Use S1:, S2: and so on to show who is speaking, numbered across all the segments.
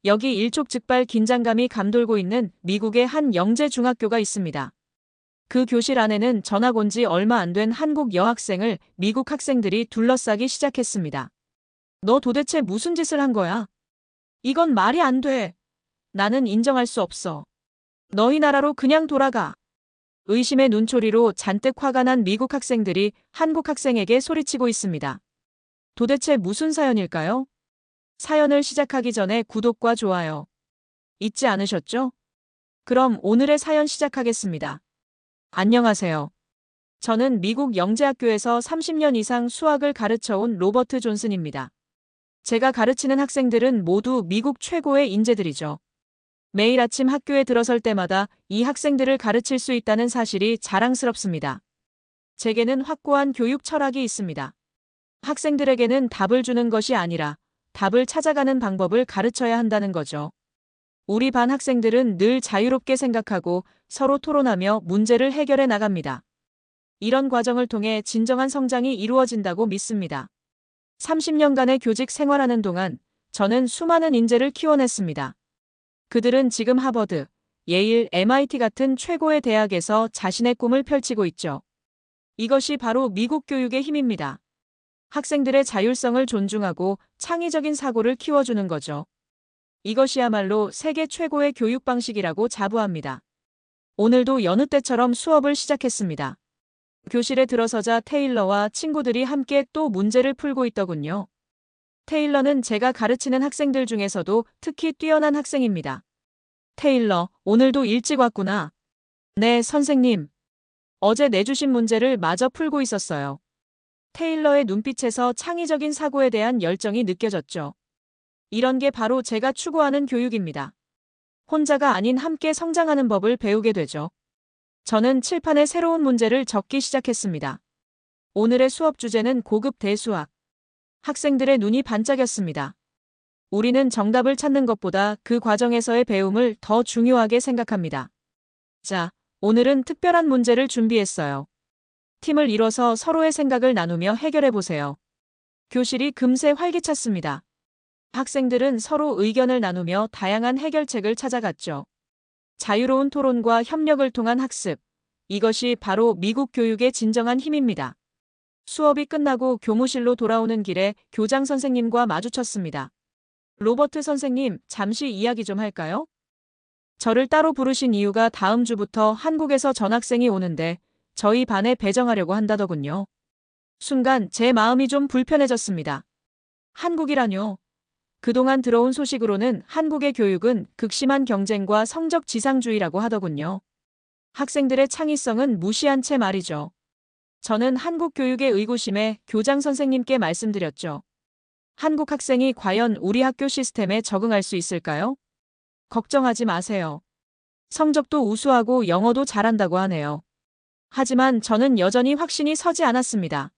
S1: 여기 일촉즉발 긴장감이 감돌고 있는 미국의 한 영재 중학교가 있습니다. 그 교실 안에는 전학 온 지 얼마 안 된 한국 여학생을 미국 학생들이 둘러싸기 시작했습니다. 너 도대체 무슨 짓을 한 거야? 이건 말이 안 돼. 나는 인정할 수 없어. 너희 나라로 그냥 돌아가. 의심의 눈초리로 잔뜩 화가 난 미국 학생들이 한국 학생에게 소리치고 있습니다. 도대체 무슨 사연일까요? 사연을 시작하기 전에 구독과 좋아요 잊지 않으셨죠? 그럼 오늘의 사연 시작하겠습니다. 안녕하세요. 저는 미국 영재학교에서 30년 이상 수학을 가르쳐온 로버트 존슨입니다. 제가 가르치는 학생들은 모두 미국 최고의 인재들이죠. 매일 아침 학교에 들어설 때마다 이 학생들을 가르칠 수 있다는 사실이 자랑스럽습니다. 제게는 확고한 교육 철학이 있습니다. 학생들에게는 답을 주는 것이 아니라 답을 찾아가는 방법을 가르쳐야 한다는 거죠. 우리 반 학생들은 늘 자유롭게 생각하고 서로 토론하며 문제를 해결해 나갑니다. 이런 과정을 통해 진정한 성장이 이루어진다고 믿습니다. 30년간의 교직 생활하는 동안 저는 수많은 인재를 키워냈습니다. 그들은 지금 하버드, 예일, MIT 같은 최고의 대학에서 자신의 꿈을 펼치고 있죠. 이것이 바로 미국 교육의 힘입니다. 학생들의 자율성을 존중하고 창의적인 사고를 키워주는 거죠. 이것이야말로 세계 최고의 교육 방식이라고 자부합니다. 오늘도 여느 때처럼 수업을 시작했습니다. 교실에 들어서자 테일러와 친구들이 함께 또 문제를 풀고 있더군요. 테일러는 제가 가르치는 학생들 중에서도 특히 뛰어난 학생입니다. 테일러, 오늘도 일찍 왔구나. 네, 선생님. 어제 내주신 문제를 마저 풀고 있었어요. 테일러의 눈빛에서 창의적인 사고에 대한 열정이 느껴졌죠. 이런 게 바로 제가 추구하는 교육입니다. 혼자가 아닌 함께 성장하는 법을 배우게 되죠. 저는 칠판에 새로운 문제를 적기 시작했습니다. 오늘의 수업 주제는 고급 대수학. 학생들의 눈이 반짝였습니다. 우리는 정답을 찾는 것보다 그 과정에서의 배움을 더 중요하게 생각합니다. 자, 오늘은 특별한 문제를 준비했어요. 팀을 이뤄서 서로의 생각을 나누며 해결해 보세요. 교실이 금세 활기찼습니다. 학생들은 서로 의견을 나누며 다양한 해결책을 찾아갔죠. 자유로운 토론과 협력을 통한 학습. 이것이 바로 미국 교육의 진정한 힘입니다. 수업이 끝나고 교무실로 돌아오는 길에 교장 선생님과 마주쳤습니다. 로버트 선생님, 잠시 이야기 좀 할까요? 저를 따로 부르신 이유가 다음 주부터 한국에서 전학생이 오는데 저희 반에 배정하려고 한다더군요. 순간 제 마음이 좀 불편해졌습니다. 한국이라뇨. 그동안 들어온 소식으로는 한국의 교육은 극심한 경쟁과 성적 지상주의라고 하더군요. 학생들의 창의성은 무시한 채 말이죠. 저는 한국 교육의 의구심에 교장 선생님께 말씀드렸죠. 한국 학생이 과연 우리 학교 시스템에 적응할 수 있을까요? 걱정하지 마세요. 성적도 우수하고 영어도 잘한다고 하네요. 하지만 저는 여전히 확신이 서지 않았습니다.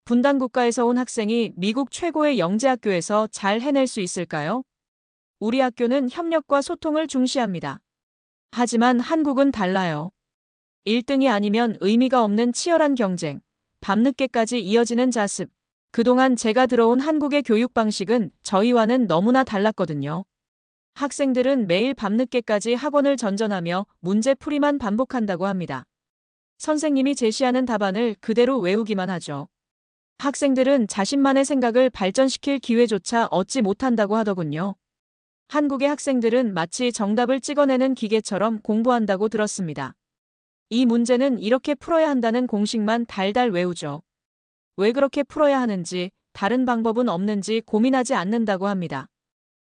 S1: 분단 국가에서 온 학생이 미국 최고의 영재학교에서 잘 해낼 수 있을까요? 우리 학교는 협력과 소통을 중시합니다. 하지만 한국은 달라요. 1등이 아니면 의미가 없는 치열한 경쟁, 밤늦게까지 이어지는 자습. 그동안 제가 들어온 한국의 교육 방식은 저희와는 너무나 달랐거든요. 학생들은 매일 밤늦게까지 학원을 전전하며 문제풀이만 반복한다고 합니다. 선생님이 제시하는 답안을 그대로 외우기만 하죠. 학생들은 자신만의 생각을 발전시킬 기회조차 얻지 못한다고 하더군요. 한국의 학생들은 마치 정답을 찍어내는 기계처럼 공부한다고 들었습니다. 이 문제는 이렇게 풀어야 한다는 공식만 달달 외우죠. 왜 그렇게 풀어야 하는지, 다른 방법은 없는지 고민하지 않는다고 합니다.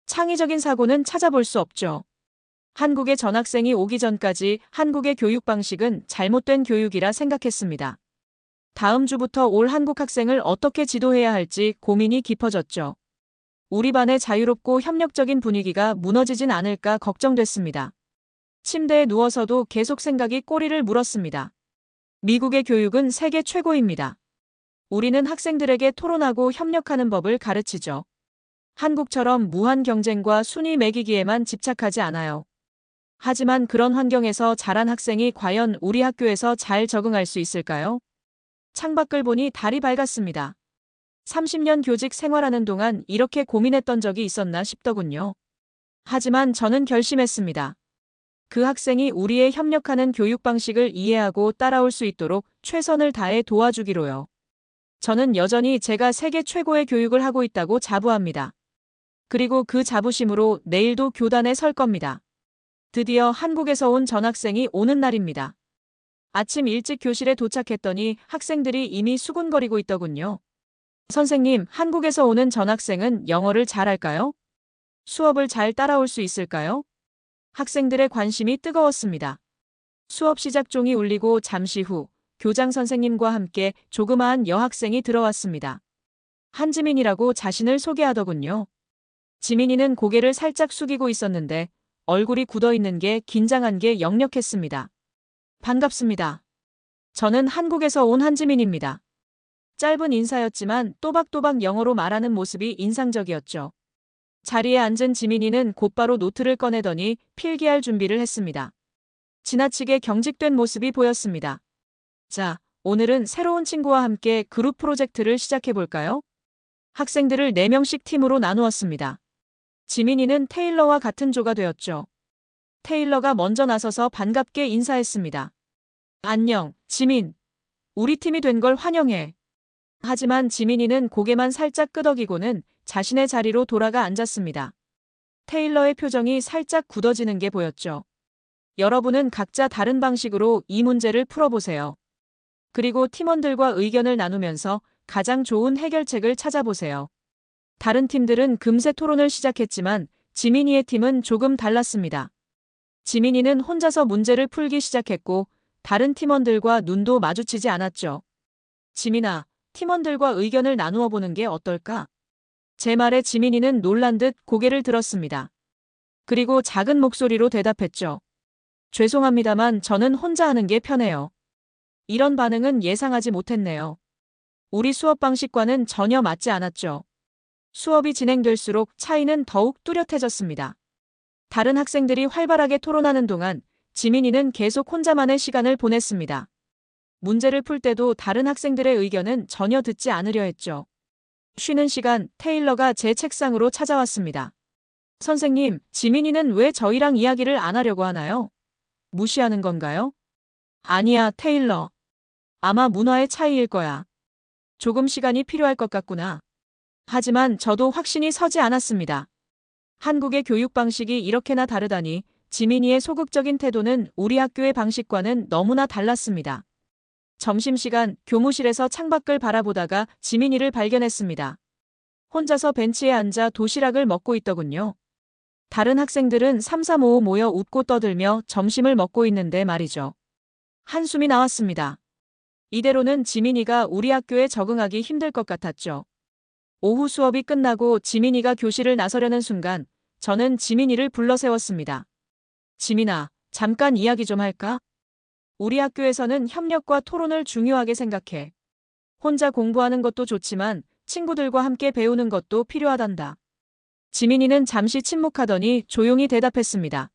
S1: 창의적인 사고는 찾아볼 수 없죠. 한국의 전학생이 오기 전까지 한국의 교육 방식은 잘못된 교육이라 생각했습니다. 다음 주부터 올 한국 학생을 어떻게 지도해야 할지 고민이 깊어졌죠. 우리 반의 자유롭고 협력적인 분위기가 무너지진 않을까 걱정됐습니다. 침대에 누워서도 계속 생각이 꼬리를 물었습니다. 미국의 교육은 세계 최고입니다. 우리는 학생들에게 토론하고 협력하는 법을 가르치죠. 한국처럼 무한 경쟁과 순위 매기기에만 집착하지 않아요. 하지만 그런 환경에서 자란 학생이 과연 우리 학교에서 잘 적응할 수 있을까요? 창밖을 보니 달이 밝았습니다. 30년 교직 생활하는 동안 이렇게 고민했던 적이 있었나 싶더군요. 하지만 저는 결심했습니다. 그 학생이 우리의 협력하는 교육 방식을 이해하고 따라올 수 있도록 최선을 다해 도와주기로요. 저는 여전히 제가 세계 최고의 교육을 하고 있다고 자부합니다. 그리고 그 자부심으로 내일도 교단에 설 겁니다. 드디어 한국에서 온 전학생이 오는 날입니다. 아침 일찍 교실에 도착했더니 학생들이 이미 수군거리고 있더군요. 선생님, 한국에서 오는 전학생은 영어를 잘할까요? 수업을 잘 따라올 수 있을까요? 학생들의 관심이 뜨거웠습니다. 수업 시작 종이 울리고 잠시 후 교장 선생님과 함께 조그마한 여학생이 들어왔습니다. 한지민이라고 자신을 소개하더군요. 지민이는 고개를 살짝 숙이고 있었는데 얼굴이 굳어있는 게 긴장한 게 역력했습니다. 반갑습니다. 저는 한국에서 온 한지민입니다. 짧은 인사였지만 또박또박 영어로 말하는 모습이 인상적이었죠. 자리에 앉은 지민이는 곧바로 노트를 꺼내더니 필기할 준비를 했습니다. 지나치게 경직된 모습이 보였습니다. 자, 오늘은 새로운 친구와 함께 그룹 프로젝트를 시작해볼까요? 학생들을 4명씩 팀으로 나누었습니다. 지민이는 테일러와 같은 조가 되었죠. 테일러가 먼저 나서서 반갑게 인사했습니다. 안녕, 지민. 우리 팀이 된 걸 환영해. 하지만 지민이는 고개만 살짝 끄덕이고는 자신의 자리로 돌아가 앉았습니다. 테일러의 표정이 살짝 굳어지는 게 보였죠. 여러분은 각자 다른 방식으로 이 문제를 풀어보세요. 그리고 팀원들과 의견을 나누면서 가장 좋은 해결책을 찾아보세요. 다른 팀들은 금세 토론을 시작했지만 지민이의 팀은 조금 달랐습니다. 지민이는 혼자서 문제를 풀기 시작했고 다른 팀원들과 눈도 마주치지 않았죠. 지민아, 팀원들과 의견을 나누어 보는 게 어떨까? 제 말에 지민이는 놀란 듯 고개를 들었습니다. 그리고 작은 목소리로 대답했죠. 죄송합니다만 저는 혼자 하는 게 편해요. 이런 반응은 예상하지 못했네요. 우리 수업 방식과는 전혀 맞지 않았죠. 수업이 진행될수록 차이는 더욱 뚜렷해졌습니다. 다른 학생들이 활발하게 토론하는 동안 지민이는 계속 혼자만의 시간을 보냈습니다. 문제를 풀 때도 다른 학생들의 의견은 전혀 듣지 않으려 했죠. 쉬는 시간, 테일러가 제 책상으로 찾아왔습니다. 선생님, 지민이는 왜 저희랑 이야기를 안 하려고 하나요? 무시하는 건가요? 아니야, 테일러. 아마 문화의 차이일 거야. 조금 시간이 필요할 것 같구나. 하지만 저도 확신이 서지 않았습니다. 한국의 교육 방식이 이렇게나 다르다니 지민이의 소극적인 태도는 우리 학교의 방식과는 너무나 달랐습니다. 점심시간 교무실에서 창밖을 바라보다가 지민이를 발견했습니다. 혼자서 벤치에 앉아 도시락을 먹고 있더군요. 다른 학생들은 삼삼오오 모여 웃고 떠들며 점심을 먹고 있는데 말이죠. 한숨이 나왔습니다. 이대로는 지민이가 우리 학교에 적응하기 힘들 것 같았죠. 오후 수업이 끝나고 지민이가 교실을 나서려는 순간 저는 지민이를 불러 세웠습니다. 지민아, 잠깐 이야기 좀 할까? 우리 학교에서는 협력과 토론을 중요하게 생각해. 혼자 공부하는 것도 좋지만 친구들과 함께 배우는 것도 필요하단다. 지민이는 잠시 침묵하더니 조용히 대답했습니다.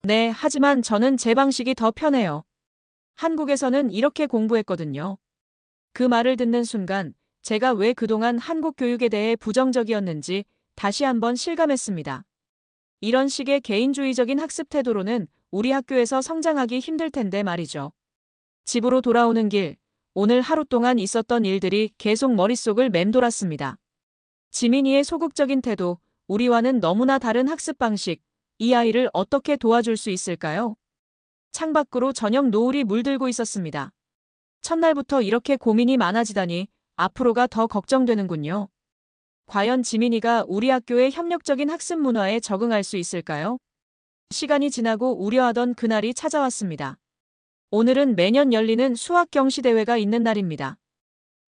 S1: 네, 하지만 저는 제 방식이 더 편해요. 한국에서는 이렇게 공부했거든요. 그 말을 듣는 순간 제가 왜 그동안 한국 교육에 대해 부정적이었는지 다시 한번 실감했습니다. 이런 식의 개인주의적인 학습 태도로는 우리 학교에서 성장하기 힘들 텐데 말이죠. 집으로 돌아오는 길, 오늘 하루 동안 있었던 일들이 계속 머릿속을 맴돌았습니다. 지민이의 소극적인 태도, 우리와는 너무나 다른 학습 방식, 이 아이를 어떻게 도와줄 수 있을까요? 창밖으로 저녁 노을이 물들고 있었습니다. 첫날부터 이렇게 고민이 많아지다니 앞으로가 더 걱정되는군요. 과연 지민이가 우리 학교의 협력적인 학습 문화에 적응할 수 있을까요? 시간이 지나고 우려하던 그날이 찾아왔습니다. 오늘은 매년 열리는 수학 경시 대회가 있는 날입니다.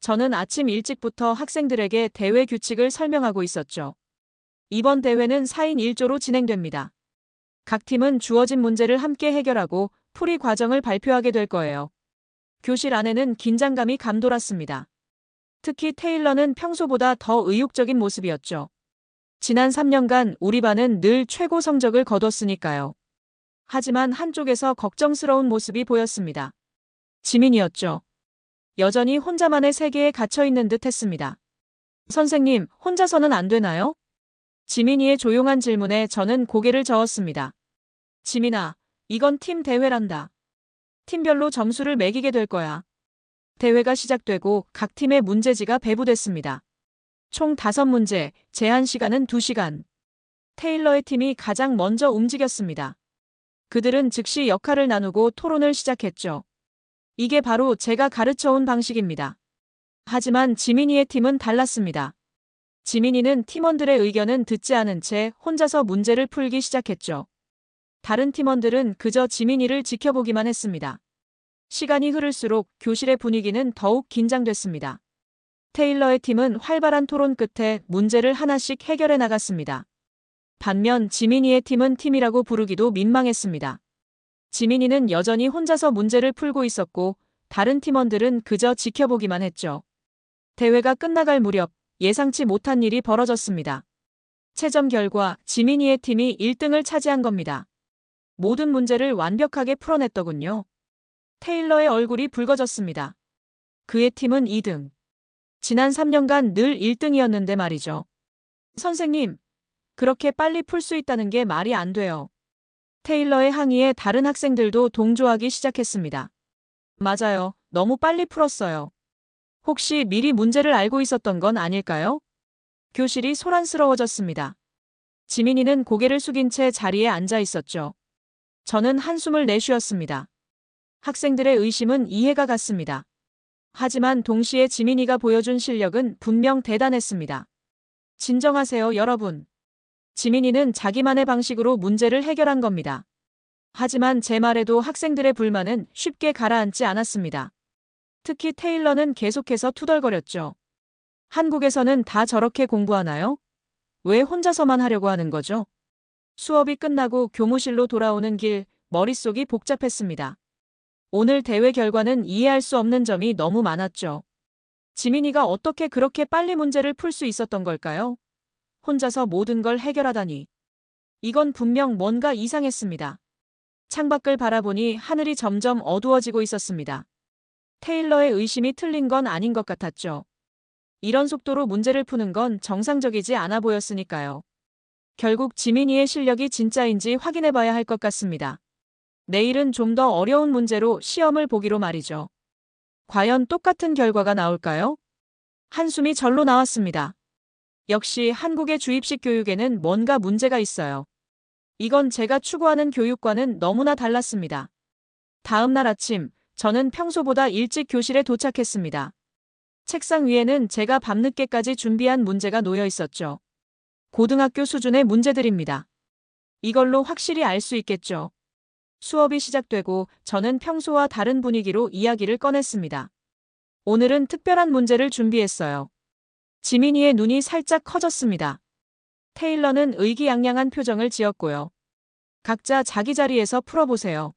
S1: 저는 아침 일찍부터 학생들에게 대회 규칙을 설명하고 있었죠. 이번 대회는 4인 1조로 진행됩니다. 각 팀은 주어진 문제를 함께 해결하고 풀이 과정을 발표하게 될 거예요. 교실 안에는 긴장감이 감돌았습니다. 특히 테일러는 평소보다 더 의욕적인 모습이었죠. 지난 3년간 우리 반은 늘 최고 성적을 거뒀으니까요. 하지만 한쪽에서 걱정스러운 모습이 보였습니다. 지민이었죠. 여전히 혼자만의 세계에 갇혀있는 듯 했습니다. 선생님, 혼자서는 안 되나요? 지민이의 조용한 질문에 저는 고개를 저었습니다. 지민아, 이건 팀 대회란다. 팀별로 점수를 매기게 될 거야. 대회가 시작되고 각 팀의 문제지가 배부됐습니다. 총 5문제, 제한 시간은 2시간. 테일러의 팀이 가장 먼저 움직였습니다. 그들은 즉시 역할을 나누고 토론을 시작했죠. 이게 바로 제가 가르쳐온 방식입니다. 하지만 지민이의 팀은 달랐습니다. 지민이는 팀원들의 의견은 듣지 않은 채 혼자서 문제를 풀기 시작했죠. 다른 팀원들은 그저 지민이를 지켜보기만 했습니다. 시간이 흐를수록 교실의 분위기는 더욱 긴장됐습니다. 테일러의 팀은 활발한 토론 끝에 문제를 하나씩 해결해 나갔습니다. 반면 지민이의 팀은 팀이라고 부르기도 민망했습니다. 지민이는 여전히 혼자서 문제를 풀고 있었고 다른 팀원들은 그저 지켜보기만 했죠. 대회가 끝나갈 무렵 예상치 못한 일이 벌어졌습니다. 채점 결과 지민이의 팀이 1등을 차지한 겁니다. 모든 문제를 완벽하게 풀어냈더군요. 테일러의 얼굴이 붉어졌습니다. 그의 팀은 2등. 지난 3년간 늘 1등이었는데 말이죠. 선생님, 그렇게 빨리 풀 수 있다는 게 말이 안 돼요. 테일러의 항의에 다른 학생들도 동조하기 시작했습니다. 맞아요. 너무 빨리 풀었어요. 혹시 미리 문제를 알고 있었던 건 아닐까요? 교실이 소란스러워졌습니다. 지민이는 고개를 숙인 채 자리에 앉아 있었죠. 저는 한숨을 내쉬었습니다. 학생들의 의심은 이해가 갔습니다. 하지만 동시에 지민이가 보여준 실력은 분명 대단했습니다. 진정하세요, 여러분. 지민이는 자기만의 방식으로 문제를 해결한 겁니다. 하지만 제 말에도 학생들의 불만은 쉽게 가라앉지 않았습니다. 특히 테일러는 계속해서 투덜거렸죠. 한국에서는 다 저렇게 공부하나요? 왜 혼자서만 하려고 하는 거죠? 수업이 끝나고 교무실로 돌아오는 길, 머릿속이 복잡했습니다. 오늘 대회 결과는 이해할 수 없는 점이 너무 많았죠. 지민이가 어떻게 그렇게 빨리 문제를 풀 수 있었던 걸까요? 혼자서 모든 걸 해결하다니. 이건 분명 뭔가 이상했습니다. 창밖을 바라보니 하늘이 점점 어두워지고 있었습니다. 테일러의 의심이 틀린 건 아닌 것 같았죠. 이런 속도로 문제를 푸는 건 정상적이지 않아 보였으니까요. 결국 지민이의 실력이 진짜인지 확인해봐야 할 것 같습니다. 내일은 좀 더 어려운 문제로 시험을 보기로 말이죠. 과연 똑같은 결과가 나올까요? 한숨이 절로 나왔습니다. 역시 한국의 주입식 교육에는 뭔가 문제가 있어요. 이건 제가 추구하는 교육과는 너무나 달랐습니다. 다음 날 아침, 저는 평소보다 일찍 교실에 도착했습니다. 책상 위에는 제가 밤늦게까지 준비한 문제가 놓여 있었죠. 고등학교 수준의 문제들입니다. 이걸로 확실히 알 수 있겠죠. 수업이 시작되고 저는 평소와 다른 분위기로 이야기를 꺼냈습니다. 오늘은 특별한 문제를 준비했어요. 지민이의 눈이 살짝 커졌습니다. 테일러는 의기양양한 표정을 지었고요. 각자 자기 자리에서 풀어보세요.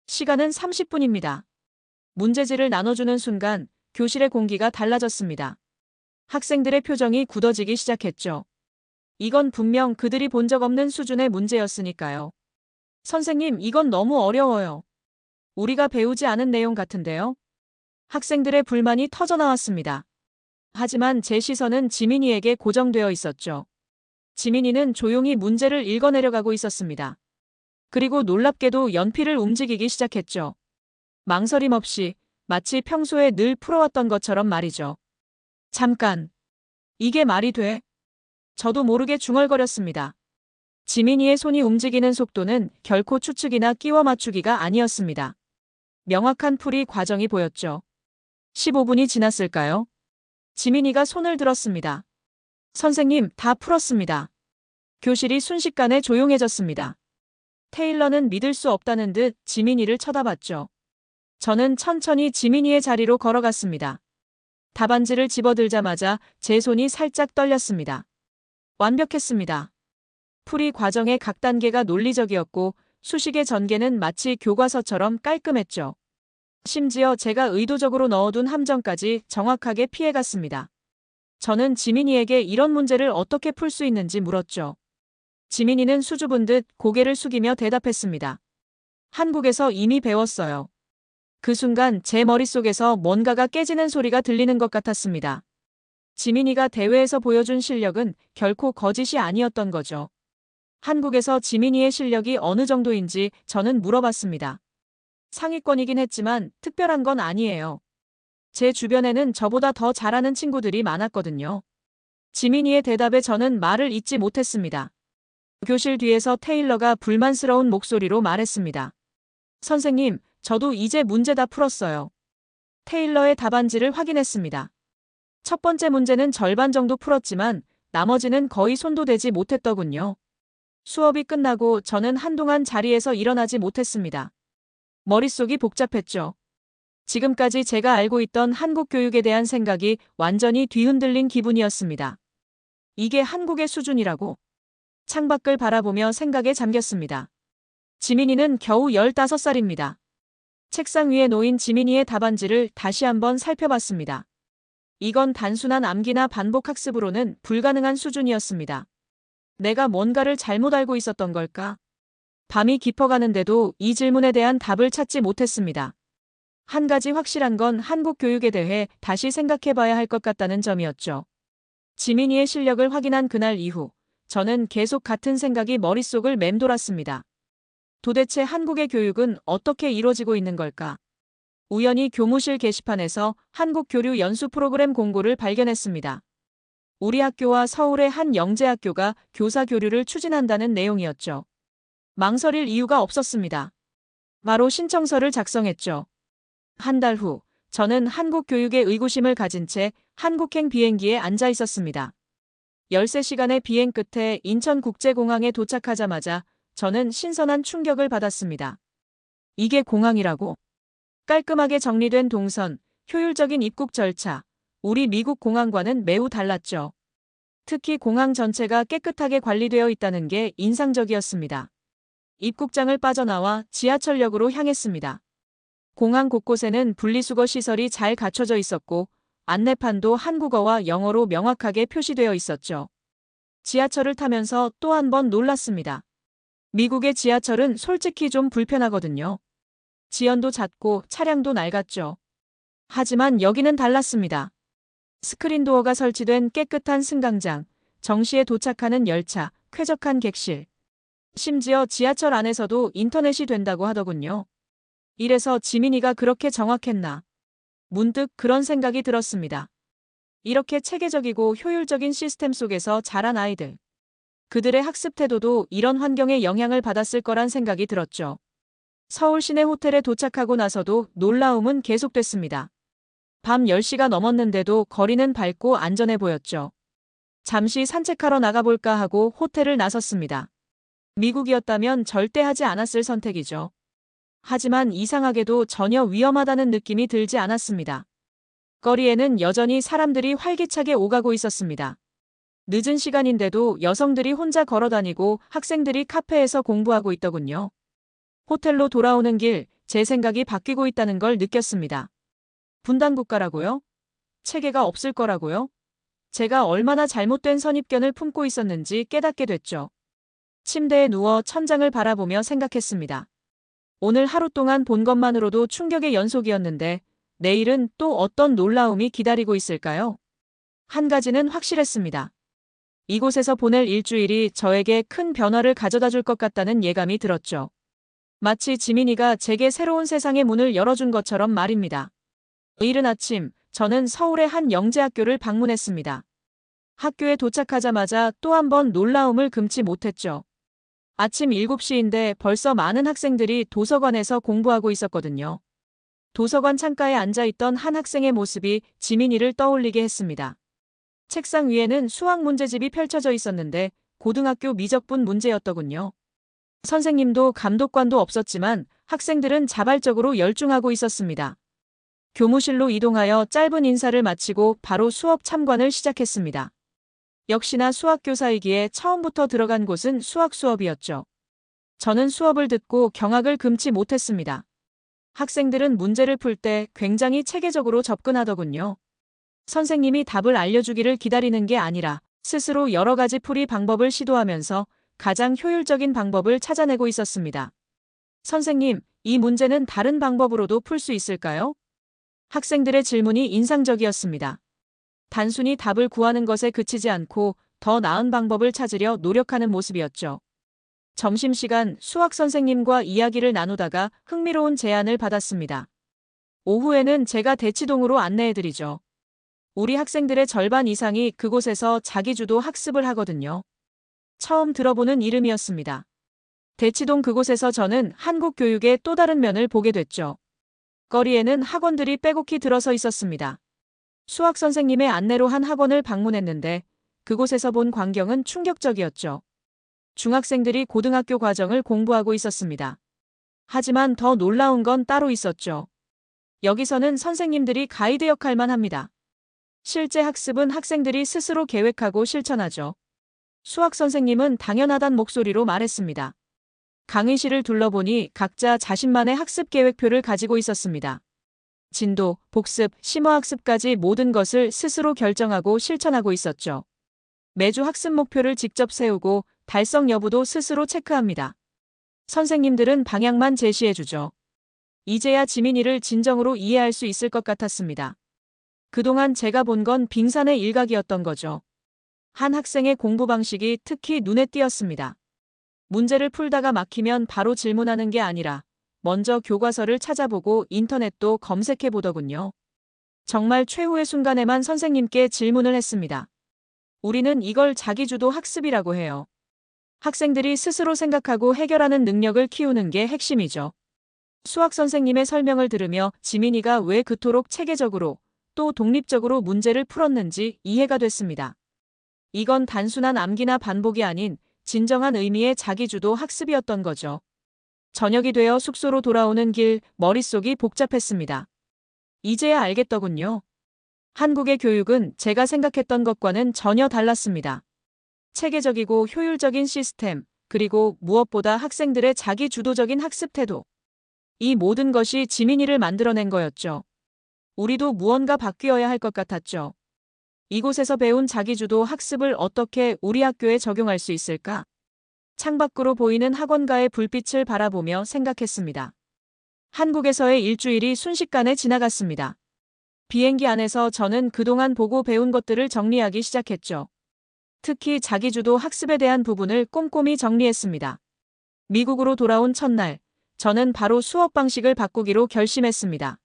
S1: 시간은 30분입니다. 문제지를 나눠주는 순간 교실의 공기가 달라졌습니다. 학생들의 표정이 굳어지기 시작했죠. 이건 분명 그들이 본 적 없는 수준의 문제였으니까요. 선생님, 이건 너무 어려워요. 우리가 배우지 않은 내용 같은데요. 학생들의 불만이 터져나왔습니다. 하지만 제 시선은 지민이에게 고정되어 있었죠. 지민이는 조용히 문제를 읽어내려가고 있었습니다. 그리고 놀랍게도 연필을 움직이기 시작했죠. 망설임 없이 마치 평소에 늘 풀어왔던 것처럼 말이죠. 잠깐. 이게 말이 돼? 저도 모르게 중얼거렸습니다. 지민이의 손이 움직이는 속도는 결코 추측이나 끼워 맞추기가 아니었습니다. 명확한 풀이 과정이 보였죠. 15분이 지났을까요? 지민이가 손을 들었습니다. 선생님, 다 풀었습니다. 교실이 순식간에 조용해졌습니다. 테일러는 믿을 수 없다는 듯 지민이를 쳐다봤죠. 저는 천천히 지민이의 자리로 걸어갔습니다. 답안지를 집어들자마자 제 손이 살짝 떨렸습니다. 완벽했습니다. 풀이 과정의 각 단계가 논리적이었고 수식의 전개는 마치 교과서처럼 깔끔했죠. 심지어 제가 의도적으로 넣어둔 함정까지 정확하게 피해갔습니다. 저는 지민이에게 이런 문제를 어떻게 풀 수 있는지 물었죠. 지민이는 수줍은 듯 고개를 숙이며 대답했습니다. 한국에서 이미 배웠어요. 그 순간 제 머릿속에서 뭔가가 깨지는 소리가 들리는 것 같았습니다. 지민이가 대회에서 보여준 실력은 결코 거짓이 아니었던 거죠. 한국에서 지민이의 실력이 어느 정도인지 저는 물어봤습니다. 상위권이긴 했지만 특별한 건 아니에요. 제 주변에는 저보다 더 잘하는 친구들이 많았거든요. 지민이의 대답에 저는 말을 잇지 못했습니다. 교실 뒤에서 테일러가 불만스러운 목소리로 말했습니다. 선생님, 저도 이제 문제 다 풀었어요. 테일러의 답안지를 확인했습니다. 첫 번째 문제는 절반 정도 풀었지만 나머지는 거의 손도 대지 못했더군요. 수업이 끝나고 저는 한동안 자리에서 일어나지 못했습니다. 머릿속이 복잡했죠. 지금까지 제가 알고 있던 한국 교육에 대한 생각이 완전히 뒤흔들린 기분이었습니다. 이게 한국의 수준이라고. 창밖을 바라보며 생각에 잠겼습니다. 지민이는 겨우 15살입니다. 책상 위에 놓인 지민이의 답안지를 다시 한번 살펴봤습니다. 이건 단순한 암기나 반복 학습으로는 불가능한 수준이었습니다. 내가 뭔가를 잘못 알고 있었던 걸까? 밤이 깊어가는데도 이 질문에 대한 답을 찾지 못했습니다. 한 가지 확실한 건 한국 교육에 대해 다시 생각해봐야 할 것 같다는 점이었죠. 지민이의 실력을 확인한 그날 이후 저는 계속 같은 생각이 머릿속을 맴돌았습니다. 도대체 한국의 교육은 어떻게 이루어지고 있는 걸까? 우연히 교무실 게시판에서 한국 교류 연수 프로그램 공고를 발견했습니다. 우리 학교와 서울의 한 영재학교가 교사 교류를 추진한다는 내용이었죠. 망설일 이유가 없었습니다. 바로 신청서를 작성했죠. 한 달 후, 저는 한국 교육에 의구심을 가진 채 한국행 비행기에 앉아 있었습니다. 13시간의 비행 끝에 인천국제공항에 도착하자마자 저는 신선한 충격을 받았습니다. 이게 공항이라고? 깔끔하게 정리된 동선, 효율적인 입국 절차, 우리 미국 공항과는 매우 달랐죠. 특히 공항 전체가 깨끗하게 관리되어 있다는 게 인상적이었습니다. 입국장을 빠져나와 지하철역으로 향했습니다. 공항 곳곳에는 분리수거 시설이 잘 갖춰져 있었고 안내판도 한국어와 영어로 명확하게 표시되어 있었죠. 지하철을 타면서 또 한 번 놀랐습니다. 미국의 지하철은 솔직히 좀 불편하거든요. 지연도 잦고 차량도 낡았죠. 하지만 여기는 달랐습니다. 스크린도어가 설치된 깨끗한 승강장, 정시에 도착하는 열차, 쾌적한 객실. 심지어 지하철 안에서도 인터넷이 된다고 하더군요. 이래서 지민이가 그렇게 정확했나? 문득 그런 생각이 들었습니다. 이렇게 체계적이고 효율적인 시스템 속에서 자란 아이들. 그들의 학습 태도도 이런 환경에 영향을 받았을 거란 생각이 들었죠. 서울 시내 호텔에 도착하고 나서도 놀라움은 계속됐습니다. 밤 10시가 넘었는데도 거리는 밝고 안전해 보였죠. 잠시 산책하러 나가볼까 하고 호텔을 나섰습니다. 미국이었다면 절대 하지 않았을 선택이죠. 하지만 이상하게도 전혀 위험하다는 느낌이 들지 않았습니다. 거리에는 여전히 사람들이 활기차게 오가고 있었습니다. 늦은 시간인데도 여성들이 혼자 걸어다니고 학생들이 카페에서 공부하고 있더군요. 호텔로 돌아오는 길, 제 생각이 바뀌고 있다는 걸 느꼈습니다. 분단국가라고요? 체계가 없을 거라고요? 제가 얼마나 잘못된 선입견을 품고 있었는지 깨닫게 됐죠. 침대에 누워 천장을 바라보며 생각했습니다. 오늘 하루 동안 본 것만으로도 충격의 연속이었는데 내일은 또 어떤 놀라움이 기다리고 있을까요? 한 가지는 확실했습니다. 이곳에서 보낼 일주일이 저에게 큰 변화를 가져다 줄 것 같다는 예감이 들었죠. 마치 지민이가 제게 새로운 세상의 문을 열어준 것처럼 말입니다. 이른 아침, 저는 서울의 한 영재학교를 방문했습니다. 학교에 도착하자마자 또 한 번 놀라움을 금치 못했죠. 아침 7시인데 벌써 많은 학생들이 도서관에서 공부하고 있었거든요. 도서관 창가에 앉아있던 한 학생의 모습이 지민이를 떠올리게 했습니다. 책상 위에는 수학 문제집이 펼쳐져 있었는데 고등학교 미적분 문제였더군요. 선생님도 감독관도 없었지만 학생들은 자발적으로 열중하고 있었습니다. 교무실로 이동하여 짧은 인사를 마치고 바로 수업 참관을 시작했습니다. 역시나 수학교사이기에 처음부터 들어간 곳은 수학 수업이었죠. 저는 수업을 듣고 경악을 금치 못했습니다. 학생들은 문제를 풀 때 굉장히 체계적으로 접근하더군요. 선생님이 답을 알려주기를 기다리는 게 아니라 스스로 여러 가지 풀이 방법을 시도하면서 가장 효율적인 방법을 찾아내고 있었습니다. 선생님, 이 문제는 다른 방법으로도 풀 수 있을까요? 학생들의 질문이 인상적이었습니다. 단순히 답을 구하는 것에 그치지 않고 더 나은 방법을 찾으려 노력하는 모습이었죠. 점심시간 수학 선생님과 이야기를 나누다가 흥미로운 제안을 받았습니다. 오후에는 제가 대치동으로 안내해드리죠. 우리 학생들의 절반 이상이 그곳에서 자기주도 학습을 하거든요. 처음 들어보는 이름이었습니다. 대치동 그곳에서 저는 한국 교육의 또 다른 면을 보게 됐죠. 거리에는 학원들이 빼곡히 들어서 있었습니다. 수학 선생님의 안내로 한 학원을 방문했는데 그곳에서 본 광경은 충격적이었죠. 중학생들이 고등학교 과정을 공부하고 있었습니다. 하지만 더 놀라운 건 따로 있었죠. 여기서는 선생님들이 가이드 역할만 합니다. 실제 학습은 학생들이 스스로 계획하고 실천하죠. 수학 선생님은 당연하단 목소리로 말했습니다. 강의실을 둘러보니 각자 자신만의 학습 계획표를 가지고 있었습니다. 진도, 복습, 심화학습까지 모든 것을 스스로 결정하고 실천하고 있었죠. 매주 학습 목표를 직접 세우고 달성 여부도 스스로 체크합니다. 선생님들은 방향만 제시해주죠. 이제야 지민이를 진정으로 이해할 수 있을 것 같았습니다. 그동안 제가 본 건 빙산의 일각이었던 거죠. 한 학생의 공부 방식이 특히 눈에 띄었습니다. 문제를 풀다가 막히면 바로 질문하는 게 아니라 먼저 교과서를 찾아보고 인터넷도 검색해 보더군요. 정말 최후의 순간에만 선생님께 질문을 했습니다. 우리는 이걸 자기주도 학습이라고 해요. 학생들이 스스로 생각하고 해결하는 능력을 키우는 게 핵심이죠. 수학 선생님의 설명을 들으며 지민이가 왜 그토록 체계적으로 또 독립적으로 문제를 풀었는지 이해가 됐습니다. 이건 단순한 암기나 반복이 아닌 진정한 의미의 자기주도 학습이었던 거죠. 저녁이 되어 숙소로 돌아오는 길 머릿속이 복잡했습니다. 이제야 알겠더군요. 한국의 교육은 제가 생각했던 것과는 전혀 달랐습니다. 체계적이고 효율적인 시스템, 그리고 무엇보다 학생들의 자기주도적인 학습 태도. 이 모든 것이 지민이를 만들어낸 거였죠. 우리도 무언가 바뀌어야 할 것 같았죠. 이곳에서 배운 자기주도 학습을 어떻게 우리 학교에 적용할 수 있을까? 창밖으로 보이는 학원가의 불빛을 바라보며 생각했습니다. 한국에서의 일주일이 순식간에 지나갔습니다. 비행기 안에서 저는 그동안 보고 배운 것들을 정리하기 시작했죠. 특히 자기주도 학습에 대한 부분을 꼼꼼히 정리했습니다. 미국으로 돌아온 첫날, 저는 바로 수업 방식을 바꾸기로 결심했습니다.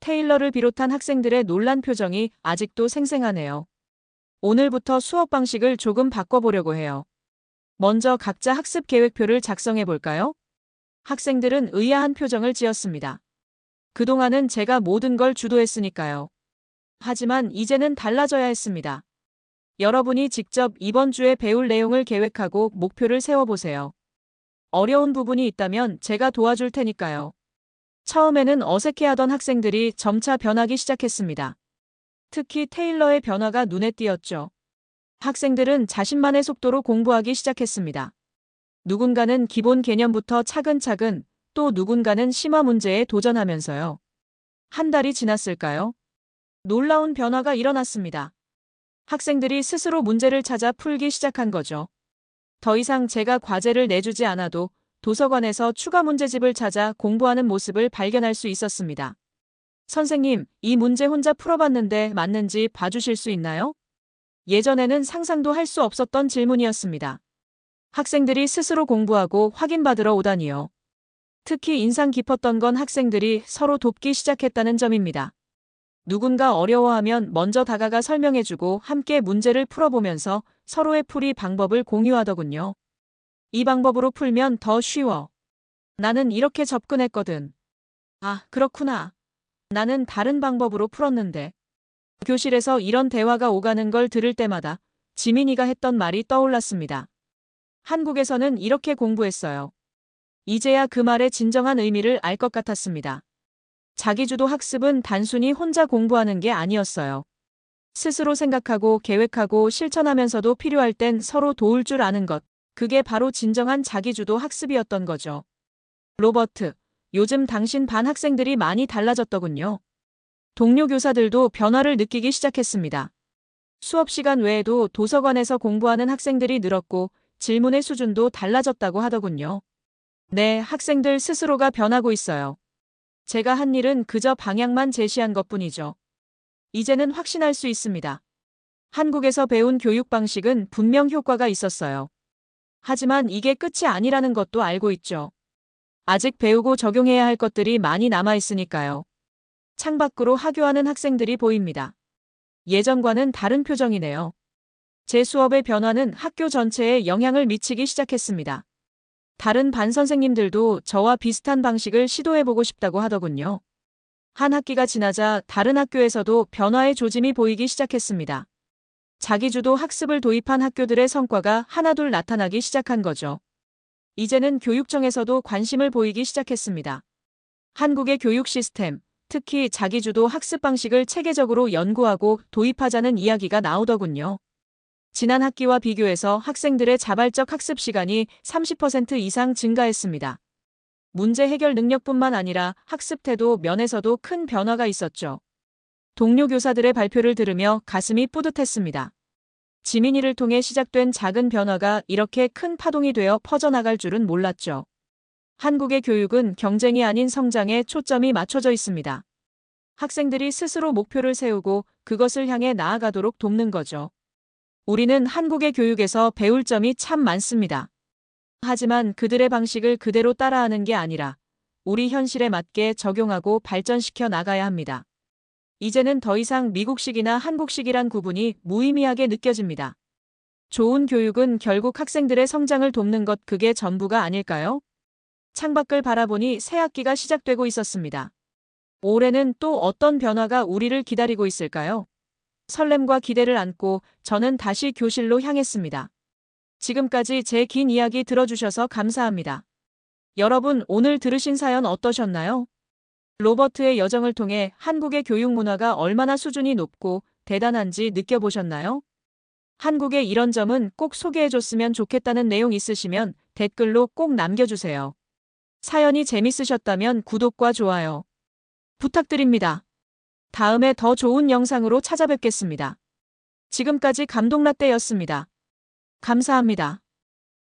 S1: 테일러를 비롯한 학생들의 놀란 표정이 아직도 생생하네요. 오늘부터 수업 방식을 조금 바꿔보려고 해요. 먼저 각자 학습 계획표를 작성해 볼까요? 학생들은 의아한 표정을 지었습니다. 그동안은 제가 모든 걸 주도했으니까요. 하지만 이제는 달라져야 했습니다. 여러분이 직접 이번 주에 배울 내용을 계획하고 목표를 세워보세요. 어려운 부분이 있다면 제가 도와줄 테니까요. 처음에는 어색해하던 학생들이 점차 변하기 시작했습니다. 특히 테일러의 변화가 눈에 띄었죠. 학생들은 자신만의 속도로 공부하기 시작했습니다. 누군가는 기본 개념부터 차근차근, 또 누군가는 심화 문제에 도전하면서요. 한 달이 지났을까요? 놀라운 변화가 일어났습니다. 학생들이 스스로 문제를 찾아 풀기 시작한 거죠. 더 이상 제가 과제를 내주지 않아도 도서관에서 추가 문제집을 찾아 공부하는 모습을 발견할 수 있었습니다. 선생님, 이 문제 혼자 풀어봤는데 맞는지 봐주실 수 있나요? 예전에는 상상도 할 수 없었던 질문이었습니다. 학생들이 스스로 공부하고 확인받으러 오다니요. 특히 인상 깊었던 건 학생들이 서로 돕기 시작했다는 점입니다. 누군가 어려워하면 먼저 다가가 설명해주고 함께 문제를 풀어보면서 서로의 풀이 방법을 공유하더군요. 이 방법으로 풀면 더 쉬워. 나는 이렇게 접근했거든. 아, 그렇구나. 나는 다른 방법으로 풀었는데. 교실에서 이런 대화가 오가는 걸 들을 때마다 지민이가 했던 말이 떠올랐습니다. 한국에서는 이렇게 공부했어요. 이제야 그 말의 진정한 의미를 알 것 같았습니다. 자기주도 학습은 단순히 혼자 공부하는 게 아니었어요. 스스로 생각하고 계획하고 실천하면서도 필요할 땐 서로 도울 줄 아는 것. 그게 바로 진정한 자기주도 학습이었던 거죠. 로버트, 요즘 당신 반 학생들이 많이 달라졌더군요. 동료 교사들도 변화를 느끼기 시작했습니다. 수업 시간 외에도 도서관에서 공부하는 학생들이 늘었고 질문의 수준도 달라졌다고 하더군요. 네, 학생들 스스로가 변하고 있어요. 제가 한 일은 그저 방향만 제시한 것뿐이죠. 이제는 확신할 수 있습니다. 한국에서 배운 교육 방식은 분명 효과가 있었어요. 하지만 이게 끝이 아니라는 것도 알고 있죠. 아직 배우고 적용해야 할 것들이 많이 남아 있으니까요. 창밖으로 하교하는 학생들이 보입니다. 예전과는 다른 표정이네요. 제 수업의 변화는 학교 전체에 영향을 미치기 시작했습니다. 다른 반 선생님들도 저와 비슷한 방식을 시도해보고 싶다고 하더군요. 한 학기가 지나자 다른 학교에서도 변화의 조짐이 보이기 시작했습니다. 자기주도 학습을 도입한 학교들의 성과가 하나둘 나타나기 시작한 거죠. 이제는 교육청에서도 관심을 보이기 시작했습니다. 한국의 교육 시스템, 특히 자기주도 학습 방식을 체계적으로 연구하고 도입하자는 이야기가 나오더군요. 지난 학기와 비교해서 학생들의 자발적 학습 시간이 30% 이상 증가했습니다. 문제 해결 능력뿐만 아니라 학습 태도 면에서도 큰 변화가 있었죠. 동료 교사들의 발표를 들으며 가슴이 뿌듯했습니다. 지민이를 통해 시작된 작은 변화가 이렇게 큰 파동이 되어 퍼져나갈 줄은 몰랐죠. 한국의 교육은 경쟁이 아닌 성장에 초점이 맞춰져 있습니다. 학생들이 스스로 목표를 세우고 그것을 향해 나아가도록 돕는 거죠. 우리는 한국의 교육에서 배울 점이 참 많습니다. 하지만 그들의 방식을 그대로 따라하는 게 아니라 우리 현실에 맞게 적용하고 발전시켜 나가야 합니다. 이제는 더 이상 미국식이나 한국식이란 구분이 무의미하게 느껴집니다. 좋은 교육은 결국 학생들의 성장을 돕는 것, 그게 전부가 아닐까요? 창밖을 바라보니 새 학기가 시작되고 있었습니다. 올해는 또 어떤 변화가 우리를 기다리고 있을까요? 설렘과 기대를 안고 저는 다시 교실로 향했습니다. 지금까지 제 긴 이야기 들어주셔서 감사합니다. 여러분, 오늘 들으신 사연 어떠셨나요? 로버트의 여정을 통해 한국의 교육 문화가 얼마나 수준이 높고 대단한지 느껴보셨나요? 한국의 이런 점은 꼭 소개해줬으면 좋겠다는 내용 있으시면 댓글로 꼭 남겨주세요. 사연이 재밌으셨다면 구독과 좋아요 부탁드립니다. 다음에 더 좋은 영상으로 찾아뵙겠습니다. 지금까지 감동라떼였습니다. 감사합니다.